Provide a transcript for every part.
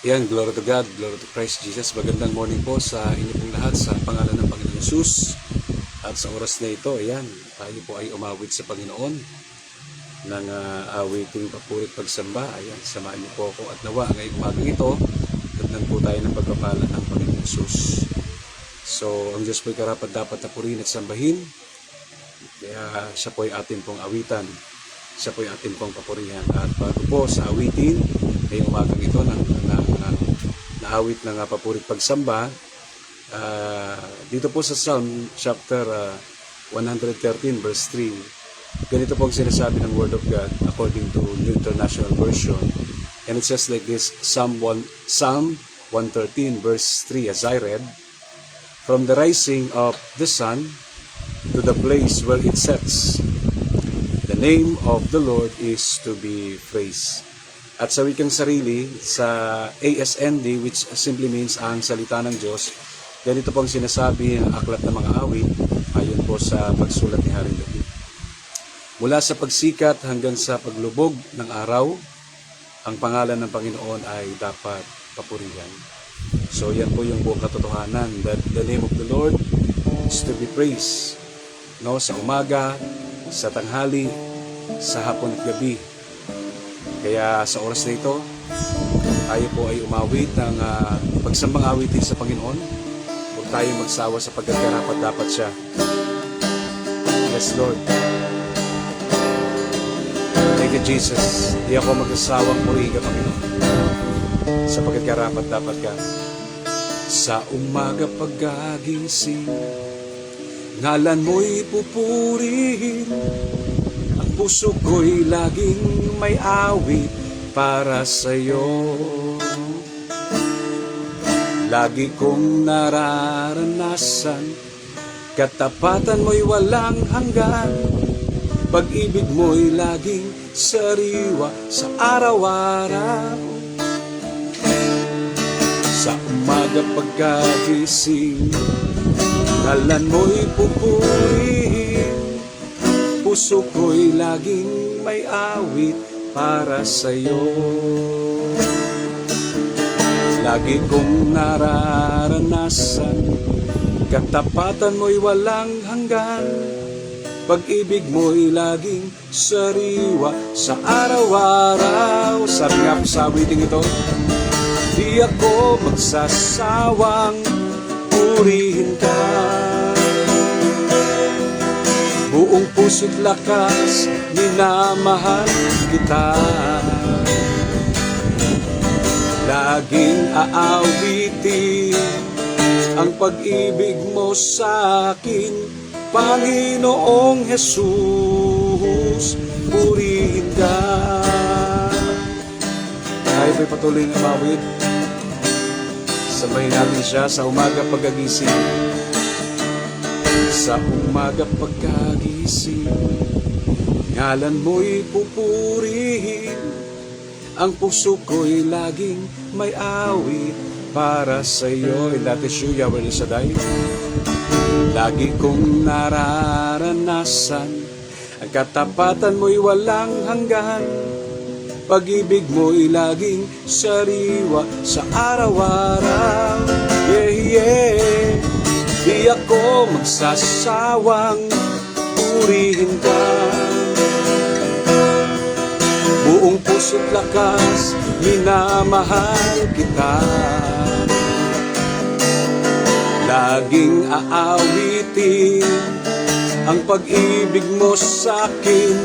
Yan, glory to God, glory to Christ Jesus. Magandang morning po sa inyo pong lahat sa pangalan ng Panginoon Jesus. At sa oras na ito, ayan, tayo po ay umawit sa Panginoon ng awiting papurit pagsamba. Ayan, samahan niyo po ako at nawa ngayong umagang ito, tignan po tayo ng pagpapala ng Panginoon Jesus. So, ang Diyos po ay karapat dapat na purihin at sambahin. Kaya siya po ay atin pong awitan. Siya po ay atin pong papurihan. At bago po sa awitin, ngayong umagang ito naawit ng papurit pagsamba, dito po sa Psalm chapter 113 verse 3, ganito po ang sinasabi ng Word of God according to New International Version, and it says like this: Psalm 113 verse 3, as I read, "From the rising of the sun to the place where it sets, the name of the Lord is to be praised." At sa wikang sarili, sa ASND, which simply means ang salita ng Diyos, ganito pong sinasabi ng aklat ng mga awit, ayon po sa pagsulat ni Haring David. Mula sa pagsikat hanggang sa paglubog ng araw, ang pangalan ng Panginoon ay dapat papurihan. So yan po yung buong katotohanan, that the name of the Lord is to be praised. No, sa umaga, sa tanghali, sa hapon at gabi. Kaya sa oras na ito, tayo po ay umawit ng pagsambang awitin sa Panginoon. Huwag tayong magsawa sa pagkakarapat dapat siya. Yes, Lord. Thank you, Jesus. Di ako magsasawang purihin ka, Panginoon, sa pagkakarapat dapat ka. Sa umaga pagkagising, ngalan mo'y pupurihin. Ang puso ko'y laging may awit para sa'yo. Lagi kong nararanasan, katapatan mo'y walang hanggan. Pag-ibig mo'y laging sariwa sa araw-araw. Sa umaga pagkagising, ngalan mo'y pupurihin. Puso ko'y laging may awit para sa'yo. Lagi kong nararanasan, katapatan mo'y walang hanggan. Pag-ibig mo'y laging sariwa sa araw-araw. Sabi nga po sa awiting ito, di ako magsasawang purihin ka. Buong puso't lakas, minamahal kita. Laging aawitin ang pag-ibig mo sa akin, Panginoong Jesus, purihin ka. Tayo po'y patuloy na mawit. Sabayin natin siya sa umaga pagkagising. Sa umaga pagkagising, ngalan mo'y pupurihin. Ang puso ko'y laging may awit para sa'yo. And that is you, Yahweh Shaddai. Lagi kong nararanasan, ang katapatan mo'y walang hanggan. Pag-ibig mo'y laging sariwa sa araw-araw. Yeah, yeah. Di ako magsasawang purihin ka. Buong puso't lakas, minamahal kita. Laging aawitin ang pag-ibig mo sa'kin,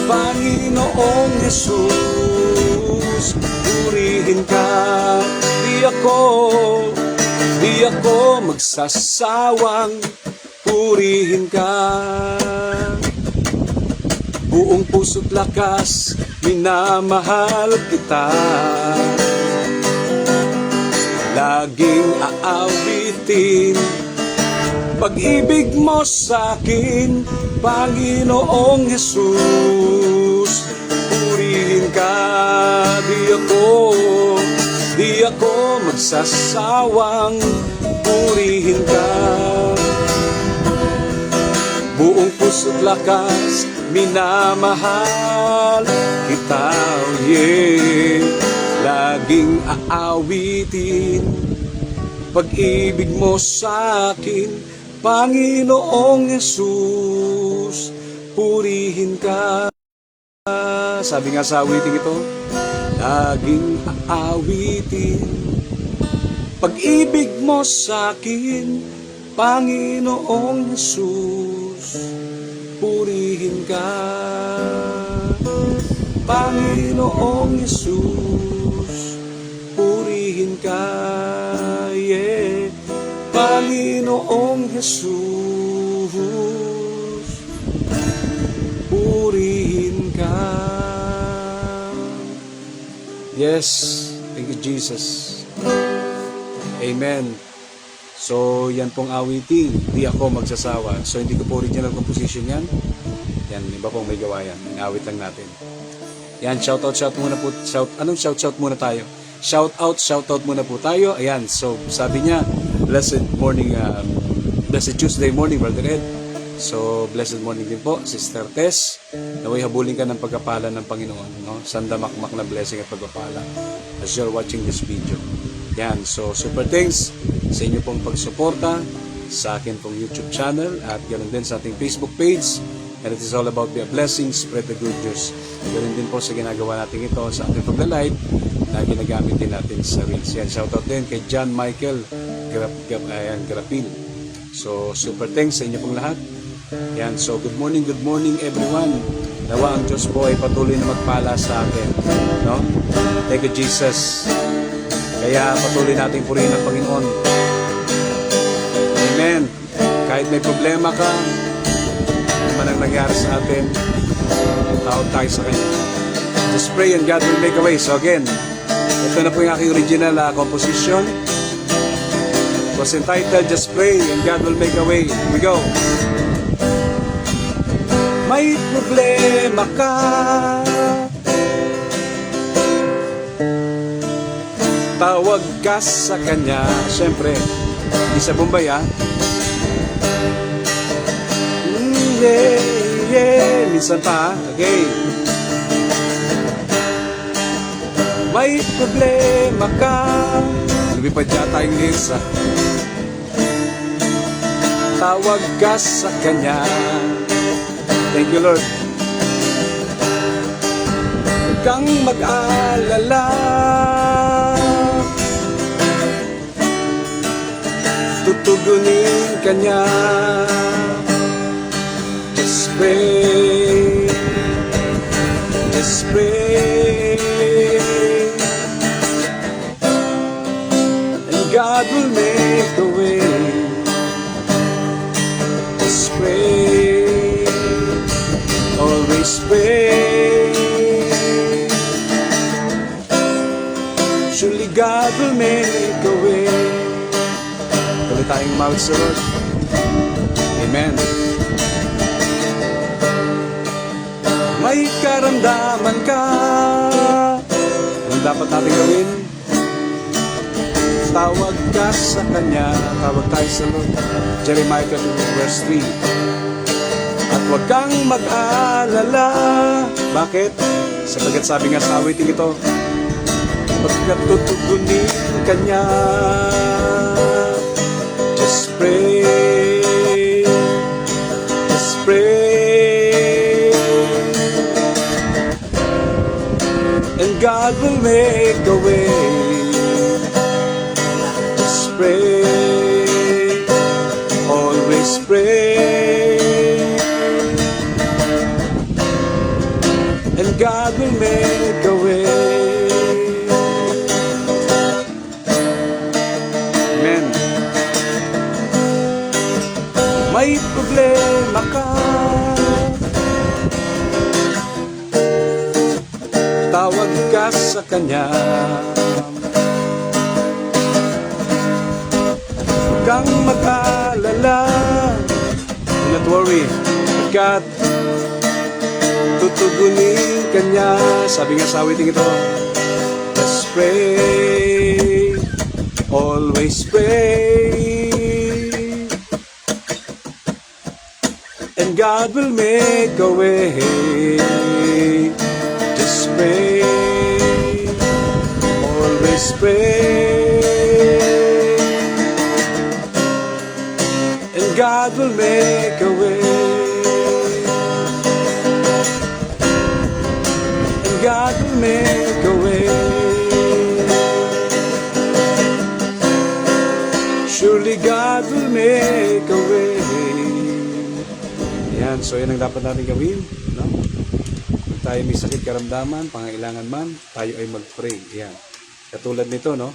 Panginoong Jesus, purihin ka. Di ako magsasawang purihin ka. Buong puso't lakas, minamahal kita. Laging aawitin pag-ibig mo sa'kin, Panginoong Jesus, purihin ka. Di ako magsasawang purihin ka. Buong puso't lakas, minamahal kita, yeah. laging aawitin. Pag-ibig mo sa akin, Panginoong Yesus, purihin ka. Sabi nga sa awiting ito, laging aawitin. Pag-ibig mo sa akin, Panginoong Yesus, purihin ka. Panginoong Yesus, purihin ka. Yeah. Panginoong Yesus, purihin ka. Yes, thank you Jesus. Amen. So, yan pong awiting, di ako magsasawa. So, hindi ko po original composition yan. Yan, iba pong may gawa yan. Awit lang natin. Yan, shout muna po. Anong shout muna tayo? Shout out muna po tayo. Ayan, so, sabi niya, blessed morning, blessed Tuesday morning, Brother Ed. So, blessed morning din po, Sister Tess. Naway habulin ka ng pagkapala ng Panginoon. No? Sandamakmak na blessing at pagkapala as you're watching this video. Yan, so super thanks sa inyo pong pagsuporta sa akin pong YouTube channel at ganoon din sa ating Facebook page. And it is all about be a blessing, spread the good news. Ganoon din po sa ginagawa natin ito sa ating pagla-live na ginagamit din natin sa Reels. Yan, shoutout din kay John Michael Grapil. So super thanks sa inyo pong lahat. Yan, so good morning everyone. Nawa ang Diyos po ay patuloy na magpala sa akin. No? Thank you Jesus. Kaya patuloy natin purihin ang Panginoon. Amen. Kahit may problema ka, ano man ang nangyari sa atin, tawag tayo sa Kanya. Just pray and God will make a way. So again, ito na po yung aking original composition. It was entitled, Just Pray and God will make a way. Here we go. May problema ka, tawag ka sa Kanya. Siyempre, di sa Bombay yeah. Minsan pa, okay. May problema ka, lumipad yata yung lyrics tawag ka sa Kanya. Thank you Lord. Huwag kang mag-alala, tutugunin ka niya. Just pray, just pray, and God will make a way. Just pray, always pray, surely God will make a way. Tuloy tayong umawit sa Lord. Amen. May karamdaman ka, anong dapat natin gawin? Tawag ka sa Kanya. Tawag tayo sa Lord. Jeremiah 2 verse 3. At huwag kang mag-alala. Bakit? Sapagkat sabi nga sa awiting ito, pagkat tutugunin ka niya. Just pray, just pray, and God will make a way. Just pray, always pray, and God will make a way. Amen. May problema ka, tawag ka sa Kanya. Huwag kang mag-alala, do not worry, pagkat tutugunin ka niya. Sabi nga sa awiting ito, just pray, always pray, and God will make a way. Just pray, always pray, and God will make a way, and God will make a way. Surely God will make a way. Yan, so yan ang dapat natin gawin, no? Kung tayo may sakit, karamdaman, pangailangan man, tayo ay mag-pray. Yan. Katulad nito, no?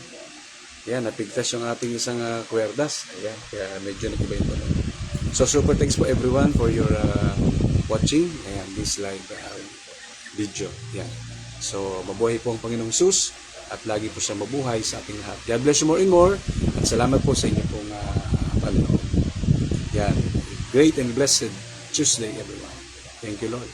Yan, napigtas yung ating isang kwerdas. Ayan, kaya medyo nag-iba yung tono. So super thanks po everyone for your watching. Ayan, this live video. Yan. So mabuhay po ang Panginoong Sus at lagi po siya mabuhay sa ating lahat. God bless you more and more at salamat po sa inyo pong panonood. Yan. Great and blessed Tuesday everyone. Thank you Lord.